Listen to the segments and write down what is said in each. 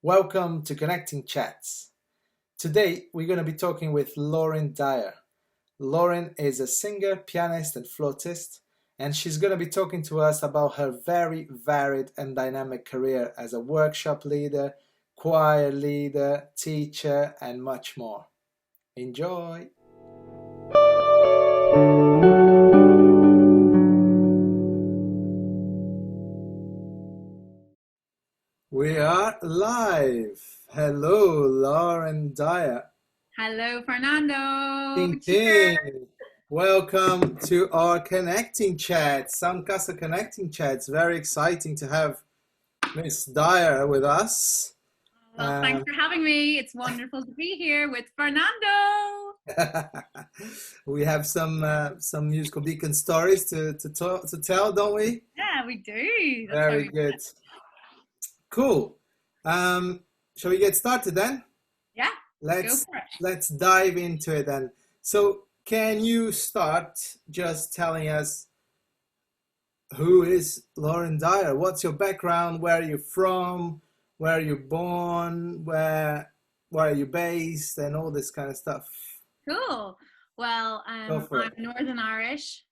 Welcome to Connecting Chats. Today we're going to be talking with Lauren Dyer. Lauren is a singer, pianist, and flautist, and she's going to be talking to us about her very varied and dynamic career as a workshop leader, choir leader, teacher, and much more. Enjoy! We are live. Hello, Lauren Dyer. Hello, Fernando. Ting, ting. Welcome to our Connecting Chats, Soundcastle Connecting Chats. Very exciting to have Miss Dyer with us. Well, thanks for having me. It's wonderful to be here with Fernando. We have some musical beacon stories to tell, don't we? Yeah, we do. That's very good. Cool. Shall we get started then? Yeah. Let's dive into it then. So, can you start just telling us who is Lauren Dyer? What's your background? Where are you from? Where are you born? Where are you based? And all this kind of stuff. Cool. Well, I'm Northern Irish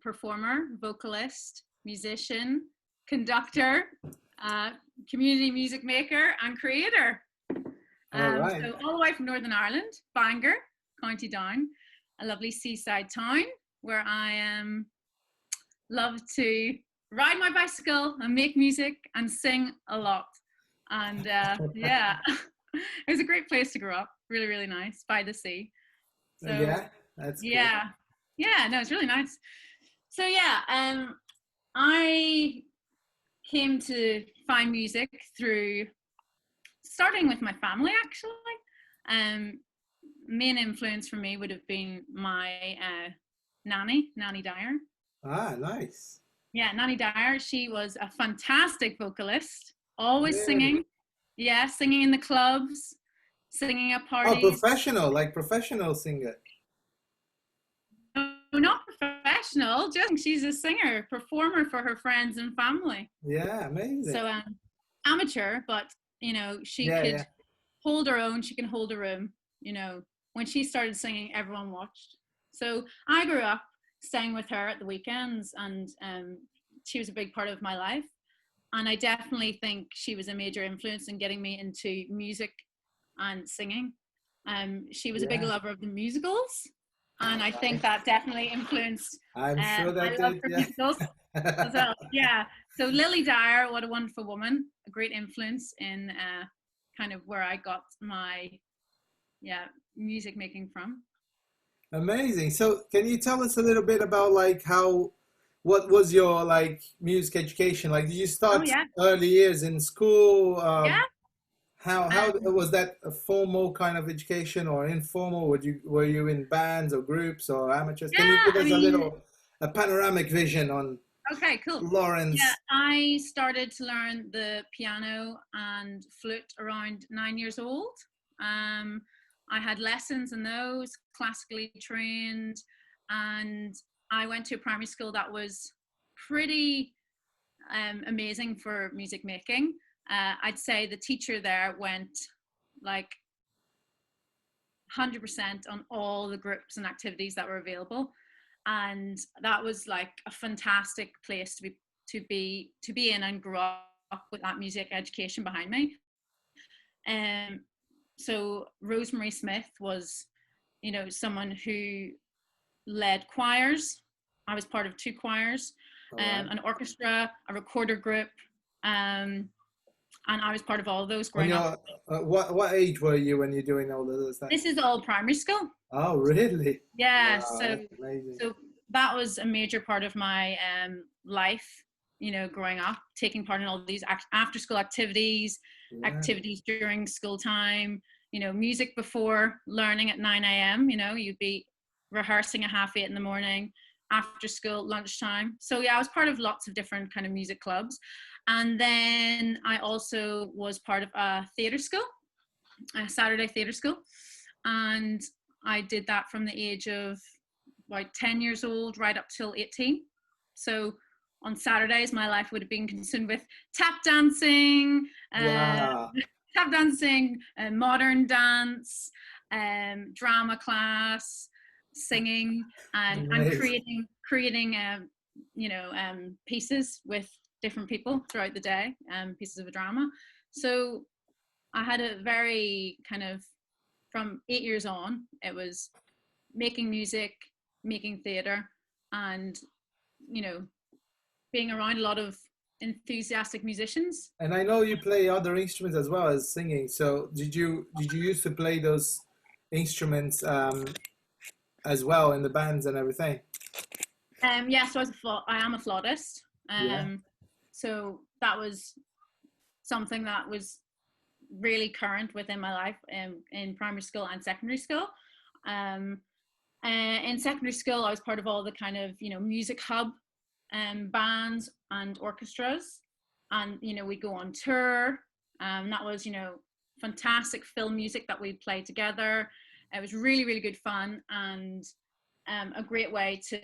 performer, vocalist, musician, conductor, community music maker, and creator. Right. So all the way from Northern Ireland, Bangor, County Down, a lovely seaside town where I love to ride my bicycle and make music and sing a lot. And yeah, it was a great place to grow up. Really, really nice, by the sea. So, yeah, that's cool. Yeah, no, it's really nice. So yeah, I came to find music through starting with my family, actually. Main influence for me would have been my Nanny Dyer. Ah, nice. Yeah, Nanny Dyer. She was a fantastic vocalist, always singing. Yeah, singing in the clubs, singing at parties. Oh, professional singer. No, not professional. Just she's a singer, performer for her friends and family. Yeah, amazing. So amateur, but she could hold her own. She can hold a room. When she started singing, everyone watched. So I grew up staying with her at the weekends, and she was a big part of my life. And I definitely think she was a major influence in getting me into music and singing. She was a big lover of the musicals, and I think that definitely influenced I'm sure that my love for musicals as well. Yeah. So Lily Dyer, what a wonderful woman, a great influence in kind of where I got my music making from. Amazing. So can you tell us a little bit about what was your music education? Did you start early years in school? How was that a formal kind of education or informal? Were you in bands or groups or amateurs? Can you give us a panoramic vision on Okay, cool. Lauren's? Yeah, I started to learn the piano and flute around 9 years old. I had lessons in those, classically trained, and I went to a primary school that was pretty amazing for music making. I'd say the teacher there went 100% on all the groups and activities that were available, and that was a fantastic place to be in and grow up with that music education behind me. So Rosemary Smith was, someone who led choirs. I was part of 2 choirs, an orchestra, a recorder group, and I was part of all of those growing up. What age were you when you're doing all of those things? This is all primary school. Oh, really? Yeah. Wow, so that was a major part of my life, growing up, taking part in all these after school activities, activities during school time, music before learning at 9 a.m. You'd be rehearsing at 7:30 in the morning, after school, lunchtime. So yeah, I was part of lots of different kind of music clubs. And then I also was part of a theatre school, a Saturday theatre school. And I did that from the age of about 10 years old right up till 18. So on Saturdays, my life would have been consumed with tap dancing, tap dancing, modern dance, drama class, singing, and creating pieces with different people throughout the day, pieces of a drama. So I had a very kind of, from 8 years on, it was making music, making theatre, and being around a lot of enthusiastic musicians. And I know you play other instruments as well as singing. So did you used to play those instruments as well in the bands and everything? Yeah, so I am a flutist. So that was something that was really current within my life in primary school and secondary school. In secondary school, I was part of all the kind of music hub bands and orchestras, and we go on tour. That was fantastic film music that we played together. It was really, really good fun, and a great way to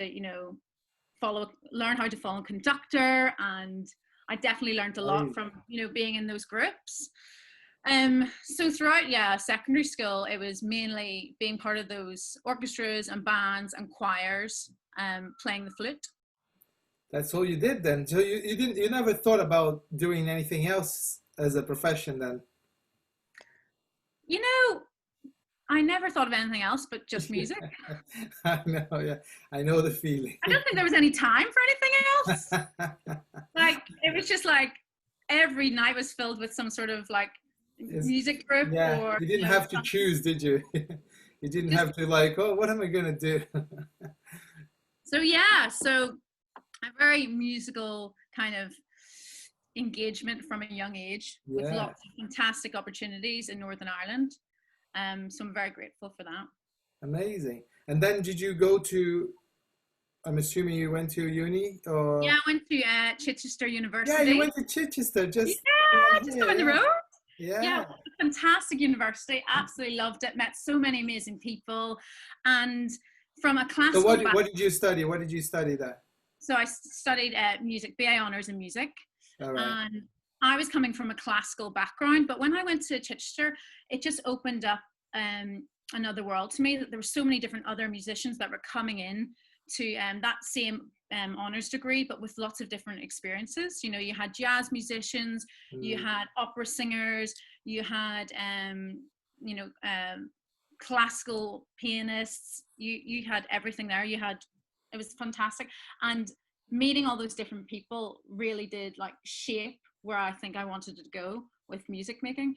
learn how to follow conductor. And I definitely learned a lot from being in those groups. So throughout secondary school, it was mainly being part of those orchestras and bands and choirs, playing the flute. That's all you did then. So you never thought about doing anything else as a profession then? I never thought of anything else but just music. I know, yeah. I know the feeling. I don't think there was any time for anything else. Like, it was just like every night was filled with some sort of like music group. Yeah, or you didn't have to choose, did you? You didn't have to like, oh, what am I going to do? So a very musical kind of engagement from a young age, with lots of fantastic opportunities in Northern Ireland. So I'm very grateful for that. Amazing. And then did you go to, I'm assuming you went to uni? Or? Yeah, I went to Chichester University. Yeah, you went to Chichester. Just down the road. Yeah, fantastic university. Absolutely loved it. Met so many amazing people. And from a classical So what did you study? What did you study there? So I studied music, BA Honours in music. All right. And I was coming from a classical background, but when I went to Chichester, it just opened up another world to me. That there were so many different other musicians that were coming in to that same honours degree, but with lots of different experiences. You had jazz musicians, you had opera singers, you had classical pianists. You had everything there. It was fantastic, and meeting all those different people really did like shape where I think I wanted to go with music making,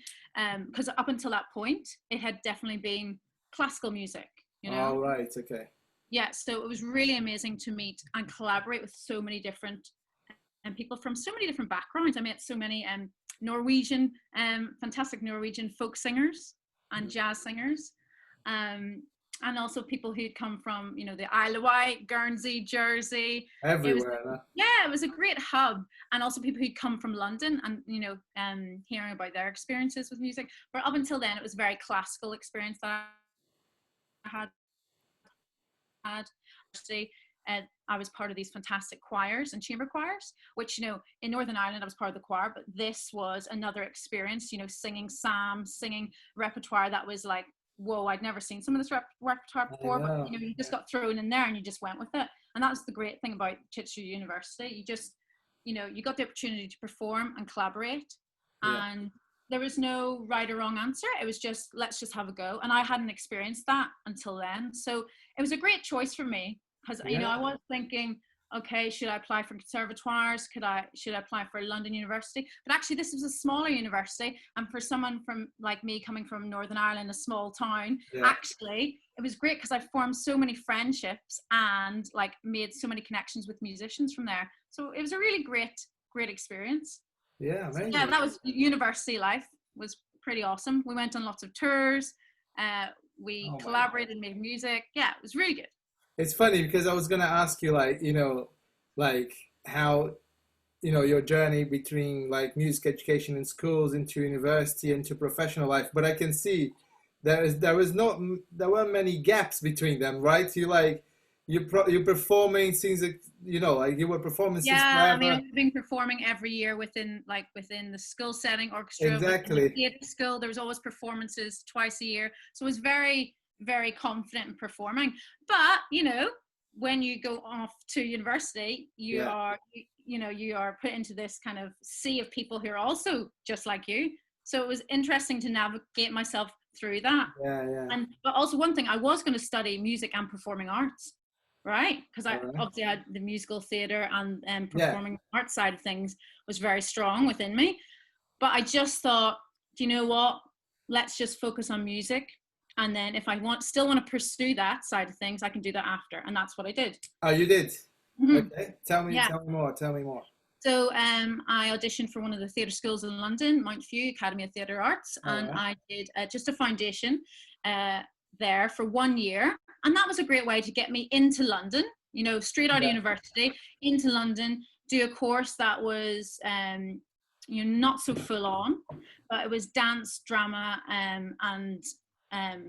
because up until that point it had definitely been classical music. All right, okay. Yeah, so it was really amazing to meet and collaborate with so many different people from so many different backgrounds. I met so many Norwegian, fantastic Norwegian folk singers and jazz singers, and also people who'd come from, the Isle of Wight, Guernsey, Jersey. Everywhere. It was a great hub. And also people who'd come from London and, hearing about their experiences with music. But up until then, it was a very classical experience that I had. I was part of these fantastic choirs and chamber choirs, which, in Northern Ireland, I was part of the choir, but this was another experience, singing psalms, singing repertoire that was like, whoa, I'd never seen some of this repertoire before, but you just got thrown in there and you just went with it. And that's the great thing about Chichester University. You just, you got the opportunity to perform and collaborate, and there was no right or wrong answer. It was just, let's just have a go. And I hadn't experienced that until then. So it was a great choice for me, because, I was thinking, okay, should I apply for conservatoires? Should I apply for London University? But actually this was a smaller university. And for someone from like me coming from Northern Ireland, a small town, actually, it was great because I formed so many friendships and like made so many connections with musicians from there. So it was a really great experience. Yeah, amazing. Yeah, that was university life. Was pretty awesome. We went on lots of tours. We collaborated, made music. Yeah, it was really good. It's funny because I was going to ask you like how, your journey between like music education in schools into university into professional life, but I can see there weren't many gaps between them, right? you're performing since, you know, like you were performing since Yeah, I mean, forever. I've been performing every year within the school setting, orchestra, within the Exactly. theatre school. There was always performances twice a year, so I was very, very confident in performing. But you know, when you go off to university, you Yeah. are, you know, you are put into this kind of sea of people who are also just like you. So it was interesting to navigate myself through that. Yeah. Yeah. And but also one thing, I was going to study music and performing arts, right? Because All I right. obviously had the musical theater and Yeah. performing arts side of things was very strong within me. But I just thought, do you know what? Let's just focus on music. And then if I still want to pursue that side of things, I can do that after. And that's what I did. Oh, you did. Mm-hmm. Okay. Yeah. Tell me more. Tell me more. So I auditioned for one of the theatre schools in London, Mount Few Academy of Theatre Arts, All and right. I did just a foundation there for 1 year. And that was a great way to get me into London, you know, straight out of university, into London, do a course that was, you know, not so full on, but it was dance, drama, and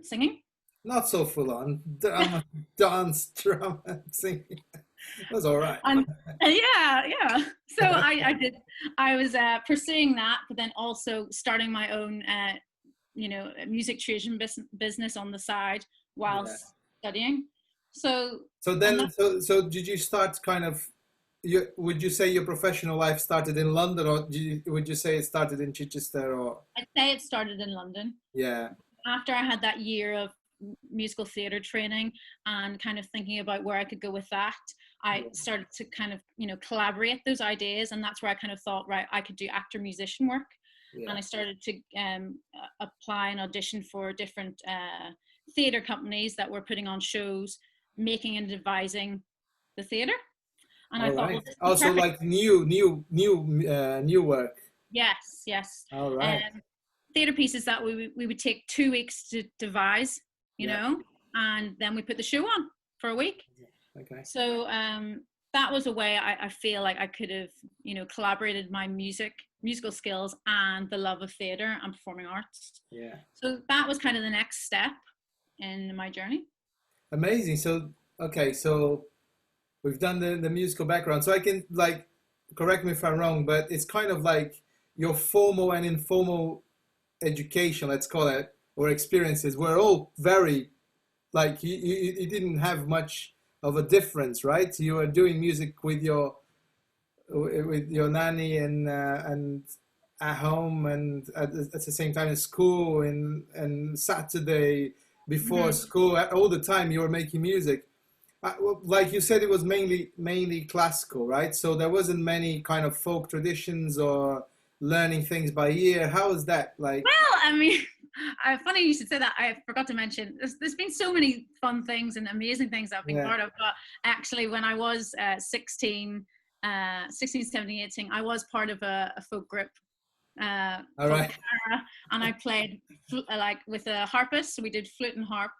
singing. Not so full on. Drama, dance, drama, singing. That's all right. And yeah. So I did. I was pursuing that, but then also starting my own, you know, music creation business on the side Yeah. whilst studying. So So and then, so did you start kind of, would you say your professional life started in London, or would you say it started in Chichester, or? I'd say it started in London. Yeah. After I had that year of musical theatre training and kind of thinking about where I could go with that, I started to kind of, you know, collaborate those ideas, and that's where I kind of thought, right, I could do actor musician work. Yeah. And I started to apply and audition for different theatre companies that were putting on shows, making and devising the theatre. And All I thought, right. well, this is Also, perfect. like new work. Yes. All right. Theatre pieces that we would take 2 weeks to devise, you know, and then we put the show on for a week. Okay. So that was a way I feel like I could have, you know, collaborated my musical skills and the love of theatre and performing arts. Yeah. So that was kind of the next step in my journey. Amazing. So, okay, so we've done the musical background. So I can, like, correct me if I'm wrong, but it's kind of like your formal and informal education, let's call it, or experiences were all very, like, you didn't have much of a difference, right? You were doing music with your nanny and at home, and at the same time in school, and Saturday before school, all the time you were making music. Like you said, it was mainly classical, right? So there wasn't many kind of folk traditions or learning things by ear. How is that like? Well, I mean, funny you should say that. I forgot to mention there's been so many fun things and amazing things I've been part of. But actually, when I was 16, 17, 18, I was part of a folk group called Cara, and I played like with a harpist. So we did flute and harp,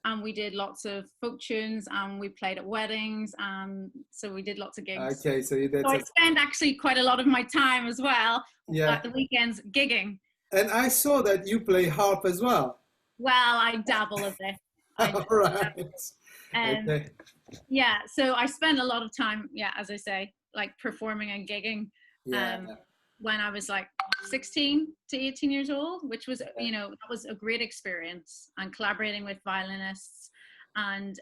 and we did lots of folk tunes, and we played at weddings, and so we did lots of gigs. Okay, so you did. So I spent actually quite a lot of my time as well at the weekends gigging. And I saw that you play harp as well. Well, I dabble a bit. All right. Okay. Yeah, so I spent a lot of time, as I say, like performing and gigging when I was like 16 to 18 years old, which was, you know, that was a great experience, and collaborating with violinists. And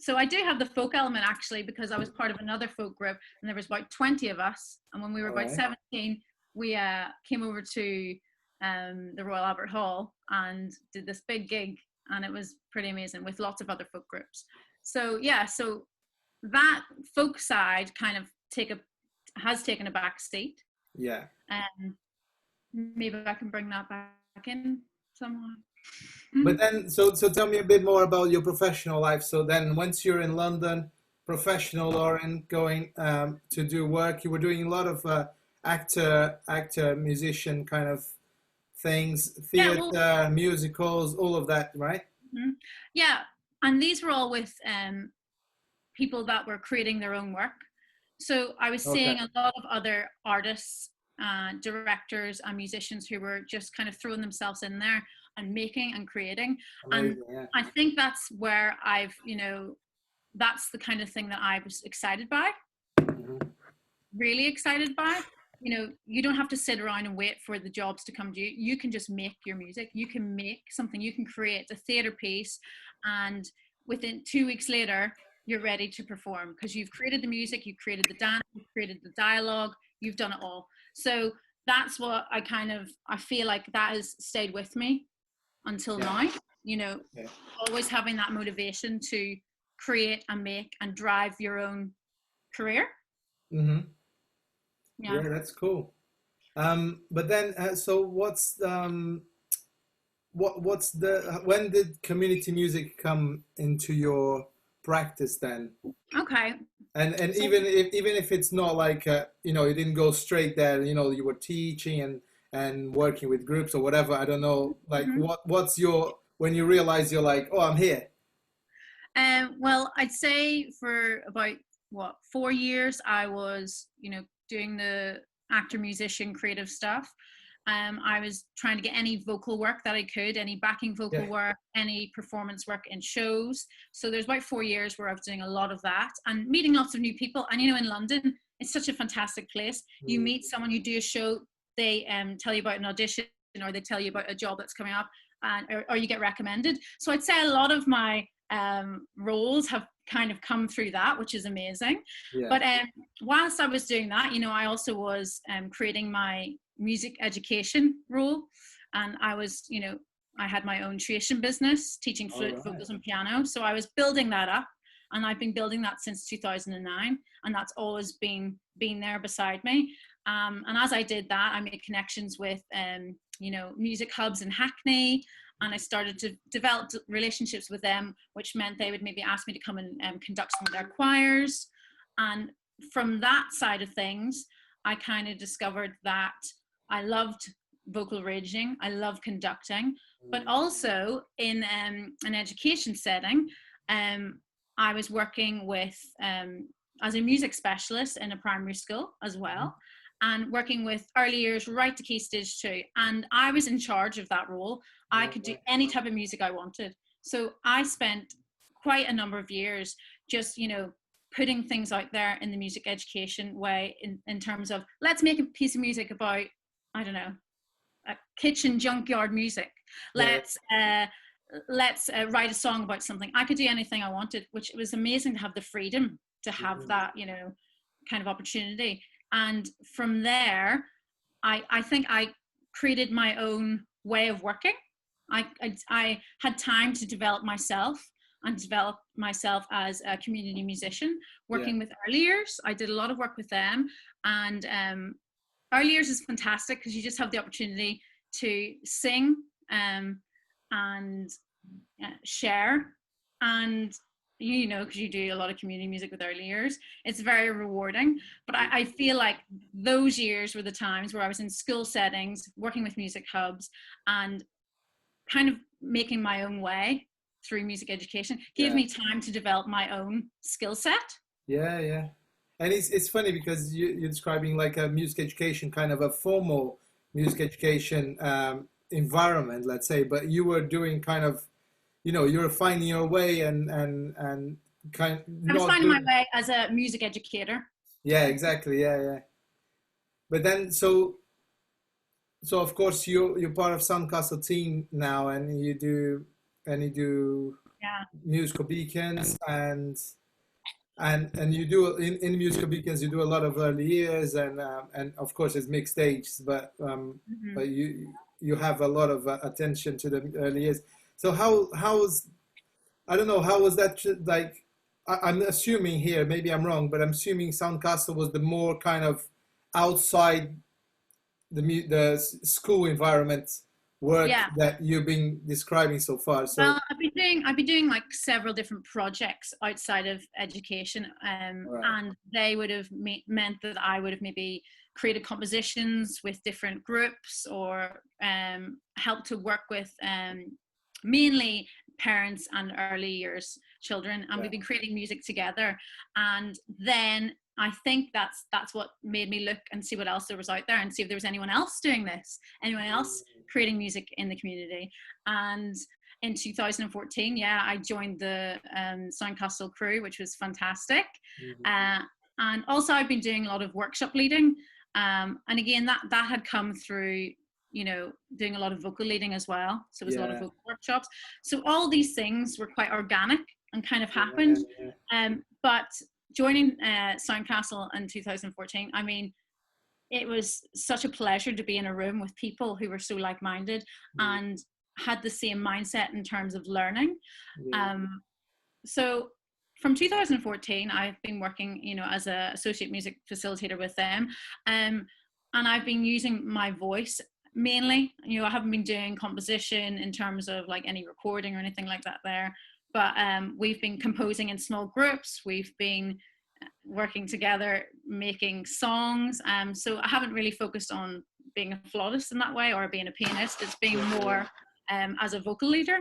so I do have the folk element actually, because I was part of another folk group, and there was about 20 of us. And when we were about 17, we came over to the Royal Albert Hall and did this big gig, and it was pretty amazing with lots of other folk groups. So so that folk side kind of has taken a back seat. Yeah. Maybe I can bring that back in somehow. But then, so tell me a bit more about your professional life. So then, once you're in London, professional Lauren, going to do work, you were doing a lot of actor, musician kind of things, theater, musicals, all of that, right? Yeah, and these were all with people that were creating their own work. So I was seeing a lot of other artists, directors and musicians who were just kind of throwing themselves in there and making and creating. Amazing, and I think that's where I've, you know, that's the kind of thing that I was excited by, really excited by. You know, you don't have to sit around and wait for the jobs to come to you. You can just make your music. You can make something, you can create a theater piece, and within 2 weeks later, you're ready to perform because you've created the music, you've created the dance, you've created the dialogue, you've done it all. So that's what I feel like that has stayed with me until now, you know, always having that motivation to create and make and drive your own career. Yeah, that's cool. But then, so when did community music come into your practice then? Okay. And so, even if it's not like you know, you didn't go straight there, you know, you were teaching and working with groups or whatever, I don't know, like what's your, when you realize you're like, oh, I'm here? Well, I'd say for about 4 years I was, you know, doing the actor, musician, creative stuff. I was trying to get any vocal work that I could, any backing vocal work, any performance work in shows. So there's about 4 years where I was doing a lot of that and meeting lots of new people. And, you know, in London, it's such a fantastic place. You meet someone, you do a show, they tell you about an audition, or they tell you about a job that's coming up, or you get recommended. So I'd say a lot of my roles have kind of come through that, which is amazing. But whilst I was doing that, you know, I also was creating my music education role, and I was, you know, I had my own tuition business teaching flute, vocals and piano, so I was building that up, and I've been building that since 2009, and that's always been there beside me. And as I did that, I made connections with you know, music hubs in Hackney, and I started to develop relationships with them, which meant they would maybe ask me to come and conduct some of their choirs. And from that side of things, I kind of discovered that I loved vocal arranging, I love conducting, but also in an education setting, I was working with, as a music specialist in a primary school as well, and working with early years right to key stage 2. And I was in charge of that role. I could do any type of music I wanted. So I spent quite a number of years just, you know, putting things out there in the music education way, in terms of, let's make a piece of music about, I don't know, a kitchen junkyard music. Let's write a song about something. I could do anything I wanted, which was amazing to have the freedom to have that, you know, kind of opportunity. And from there, I think I created my own way of working. I had time to develop myself and develop myself as a community musician, working with early years. I did a lot of work with them, and early years is fantastic because you just have the opportunity to sing and share, and you know, because you do a lot of community music with early years, it's very rewarding. But I feel like those years were the times where I was in school settings, working with music hubs, and kind of making my own way through music education, gave me time to develop my own skill set. And it's funny because you're describing like a music education, kind of a formal music education environment, let's say, but you were doing kind of, you know, you're finding your way and kind of, I was finding my way as a music educator. Yeah, exactly. But then, so of course you're part of Soundcastle team now, and you do musical beacons, and you do in musical beacons you do a lot of early years, and of course it's mixed stages, but you have a lot of attention to the early years. So how was, I don't know, how was that, like, I'm assuming here, maybe I'm wrong, but I'm assuming Soundcastle was the more kind of outside the school environment work that you've been describing so far. So well, I've been doing like several different projects outside of education, and they would have meant that I would have maybe created compositions with different groups, or helped to work with mainly parents and early years children, and we've been creating music together. And then I think that's what made me look and see what else there was out there, and see if there was anyone else doing this, anyone else creating music in the community. And in 2014, yeah, I joined the Soundcastle crew, which was fantastic. And also I've been doing a lot of workshop leading. And again, that had come through, you know, doing a lot of vocal leading as well. So it was a lot of vocal workshops. So all these things were quite organic and kind of happened. But joining Soundcastle in 2014, I mean, it was such a pleasure to be in a room with people who were so like-minded and had the same mindset in terms of learning. So from 2014, I've been working, you know, as an associate music facilitator with them. And I've been using my voice mainly. You know, I haven't been doing composition in terms of like any recording or anything like that there. But we've been composing in small groups. We've been working together, making songs. So I haven't really focused on being a flautist in that way or being a pianist. It's been more as a vocal leader.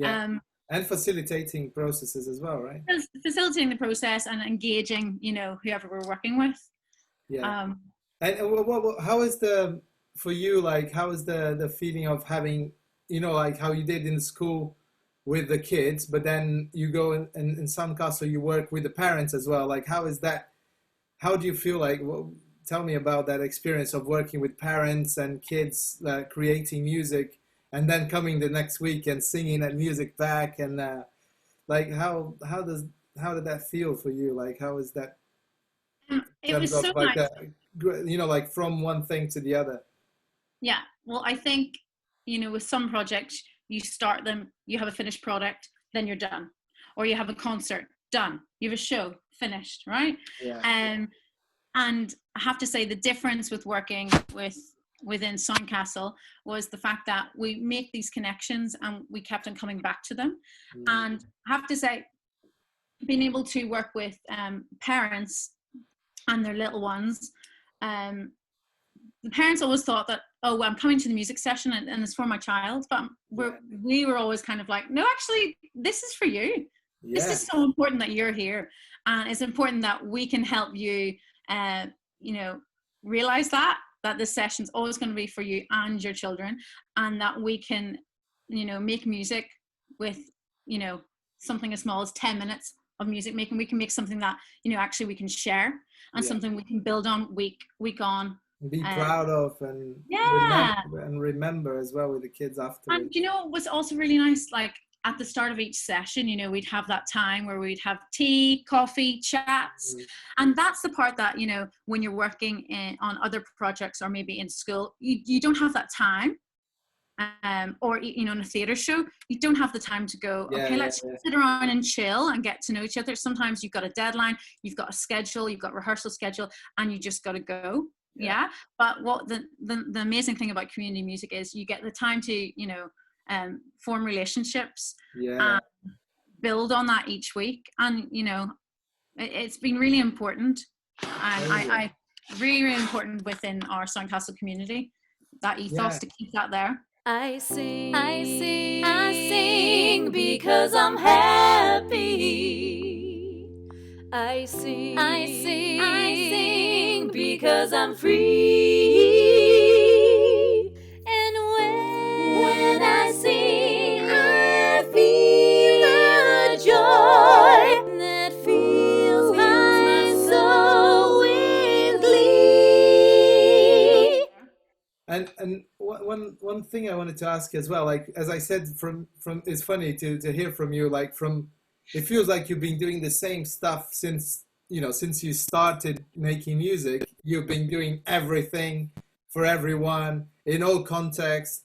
And facilitating processes as well, right? Facilitating the process and engaging, you know, whoever we're working with. And how is for you, like, how is the feeling of having, you know, like how you did in school with the kids, but then you go in Soundcastle, you work with the parents as well. Like, how is that? How do you feel like? Well, tell me about that experience of working with parents and kids, creating music, and then coming the next week and singing that music back. And like, how did that feel for you? Like, how is that? It was so like nice. You know, like from one thing to the other. Yeah. Well, I think, you know, with some projects, you start them, you have a finished product, then you're done. Or you have a concert, done. You have a show, finished, right? And I have to say the difference with working within Soundcastle was the fact that we make these connections and we kept on coming back to them. And I have to say, being able to work with parents and their little ones, the parents always thought that, oh, well, I'm coming to the music session and it's for my child. But we were always kind of like, no, actually, this is for you. This is so important that you're here. And it's important that we can help you, you know, realize that this session's always going to be for you and your children. And that we can, you know, make music with, you know, something as small as 10 minutes of music making. We can make something that, you know, actually we can share and something we can build on week on. Be proud of and remember as well with the kids afterwards. And you know, it was also really nice, like at the start of each session, you know, we'd have that time where we'd have tea, coffee, chats. And that's the part that, you know, when you're working on other projects or maybe in school, you don't have that time. Or, you know, in a theatre show, you don't have the time to go, let's sit around and chill and get to know each other. Sometimes you've got a deadline, you've got a schedule, you've got a rehearsal schedule, and you just got to go. But what the amazing thing about community music is you get the time to, you know, form relationships, build on that each week. And, you know, it's been really important. And I really important within our Soundcastle community, that ethos to keep that there. I sing because I'm happy. I sing because I'm free. And when I sing, I feel a joy that fills my soul with glee. And one thing I wanted to ask as well, like as I said, from it's funny to hear from you, like it feels like you've been doing the same stuff since you started making music. You've been doing everything for everyone in all contexts.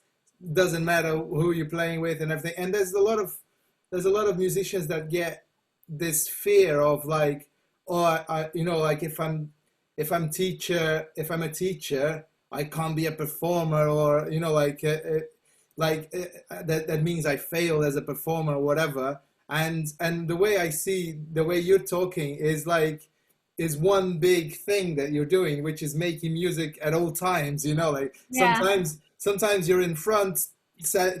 Doesn't matter who you're playing with and everything. And there's a lot of musicians that get this fear of like, like if I'm a teacher, I can't be a performer, or that means I failed as a performer or whatever. And the way I see the way you're talking is one big thing that you're doing, which is making music at all times. Sometimes you're in front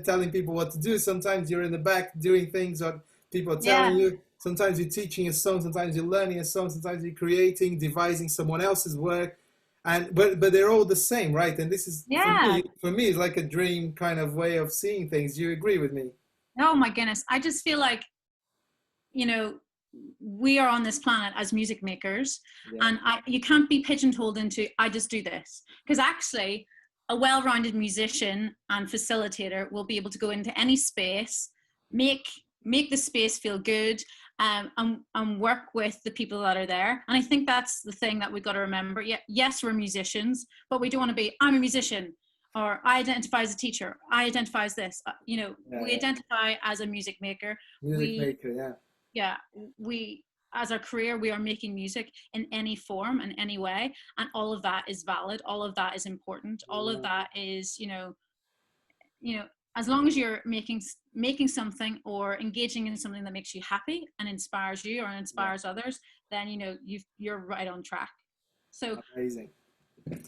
telling people what to do. Sometimes you're in the back doing things that people are telling you. Sometimes you're teaching a song. Sometimes you're learning a song. Sometimes you're devising someone else's work. But they're all the same, right? And this is for me, it's like a dream kind of way of seeing things. Do you agree with me? Oh my goodness. I just feel like, you know, we are on this planet as music makers, and you can't be pigeonholed into, I just do this. Because actually, a well-rounded musician and facilitator will be able to go into any space, make the space feel good, and work with the people that are there. And I think that's the thing that we've got to remember. Yes, we're musicians, but we don't want to be, I'm a musician, or I identify as a teacher, I identify as this. We identify as a music maker. We, as our career, we are making music in any form, in any way, and all of that is valid, all of that is important, all of that is, as long as you're making something or engaging in something that makes you happy and inspires you or inspires others, then you're right on track. So amazing.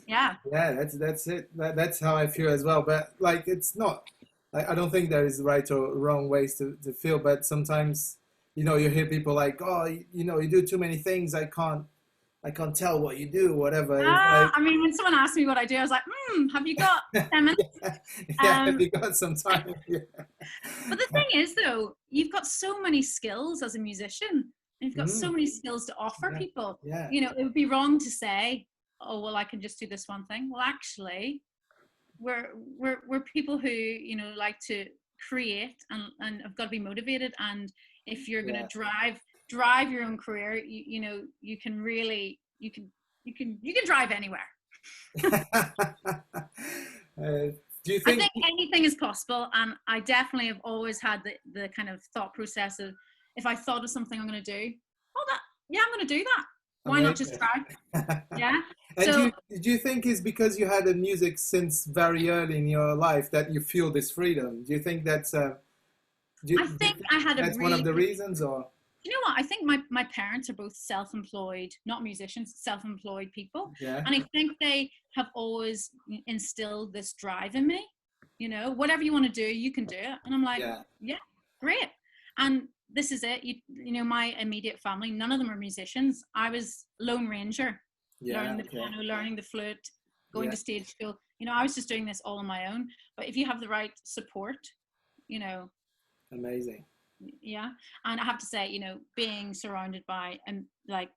Yeah, that's it. That's how I feel as well. But like, it's not, I don't think there is right or wrong ways to feel, but sometimes, you hear people like, oh, you do too many things, I can't tell what you do, whatever. I mean, when someone asks me what I do, I was like, have you got 10 minutes? Have you got some time? But the thing is, though, you've got so many skills as a musician. You've got so many skills to offer people. It would be wrong to say, oh, well, I can just do this one thing. Well, actually, we're people who, like to create and have got to be motivated. And if you're going to drive your own career, you can really, you can drive anywhere. Do you think? I think anything is possible, and I definitely have always had the kind of thought process of, if I thought of something I'm going to do, I'm going to do that. Why not just try? Yeah. And so, do you think it's because you had the music since very early in your life that you feel this freedom? Do you think that's I think I had that's one of the reasons, or? You know what? I think my parents are both self-employed, not musicians, self-employed people. Yeah. And I think they have always instilled this drive in me. Whatever you want to do, you can do it. And I'm like, yeah, great. And this is it. My immediate family, none of them are musicians. I was Lone Ranger, learning the piano, learning the flute, going to stage school. I was just doing this all on my own. But if you have the right support, amazing. Yeah. And I have to say, being surrounded by like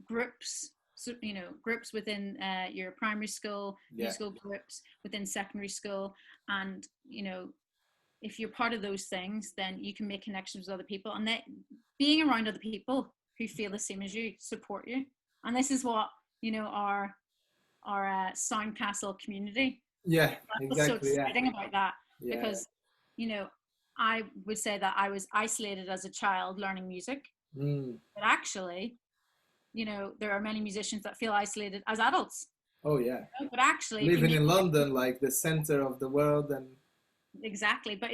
groups, groups within your primary school, musical groups within secondary school, and if you're part of those things, then you can make connections with other people, and being around other people who feel the same as you, support you. And this is what our Soundcastle community. Yeah, exactly. What's so exciting about that, because I would say that I was isolated as a child learning music, but actually, there are many musicians that feel isolated as adults. Oh yeah. But actually, living in London, like the center of the world, and exactly. But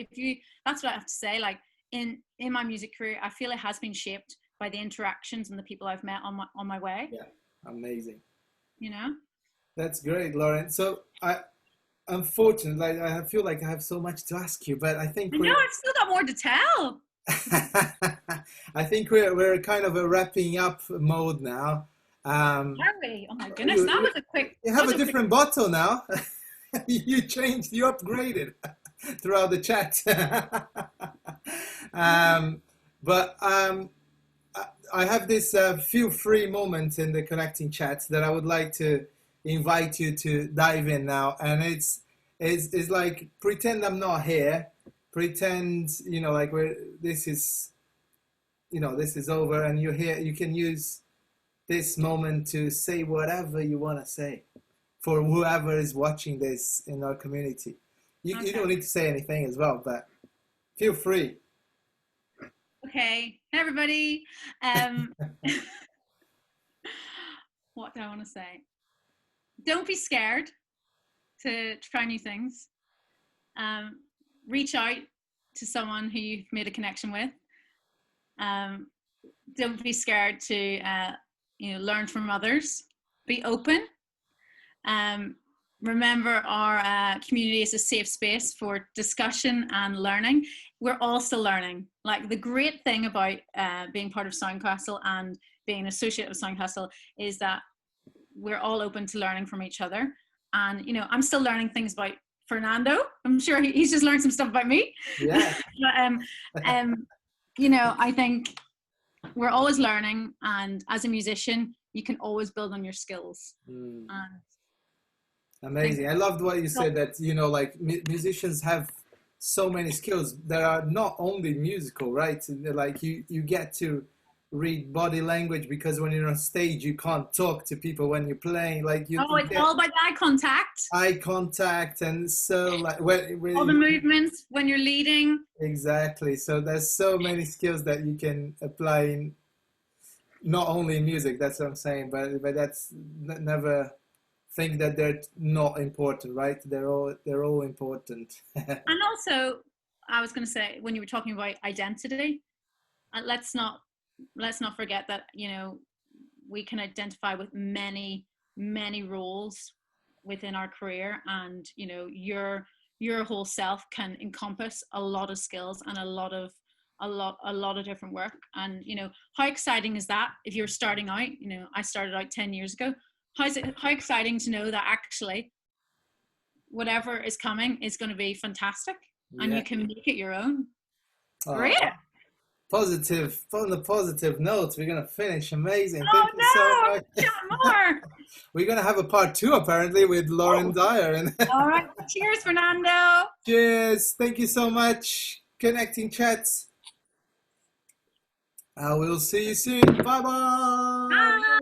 that's what I have to say. Like in my music career, I feel it has been shaped by the interactions and the people I've met on my way. Yeah, amazing. That's great, Lauren. So unfortunately, I feel like I have so much to ask you, but I think I've still got more to tell. I think we're kind of a wrapping up mode now. Are we? Oh my goodness, that was a quick. You have a different bottle now. You upgraded throughout the chat. But I have this feel free moment in the connecting chat that I would like to invite you to dive in now, and it's like, pretend I'm not here, pretend like this is over, and you're here. You can use this moment to say whatever you want to say for whoever is watching this in our community. You don't need to say anything as well, but feel free. Okay. Hey everybody. What do I want to say? Don't be scared to try new things. Reach out to someone who you've made a connection with. Don't be scared to learn from others. Be open. Remember, our community is a safe space for discussion and learning. We're all still learning. Like, the great thing about being part of Soundcastle and being an associate of Soundcastle is that we're all open to learning from each other. And I'm still learning things about Fernando. I'm sure he's just learned some stuff about me. Yeah. But, you know, I think we're always learning, and as a musician, you can always build on your skills. Amazing. I loved what you said, that, you know, like musicians have so many skills that are not only musical, right? Like you get to read body language, because when you're on stage you can't talk to people when you're playing, like you it's all about eye contact, and so like when all the movements when you're leading. Exactly. So there's so many skills that you can apply in, not only in music, that's what I'm saying, but that's never think that they're not important, right? They're all important. And also, I was going to say, when you were talking about identity, let's not forget that, you know, we can identify with many roles within our career, and, you know, your whole self can encompass a lot of skills and a lot of different work. And, you know, how exciting is that if you're starting out? You know, I started out 10 years ago. How exciting to know that actually whatever is coming is going to be fantastic, and you can make it your own. Great. Positive. On the positive note, we're gonna finish. Amazing. Thank you so much. More. We're gonna have a part 2 apparently with Lauren Dyer. All right. Cheers, Fernando. Cheers. Thank you so much. Connecting chats. I will see you soon. Bye-bye. Bye.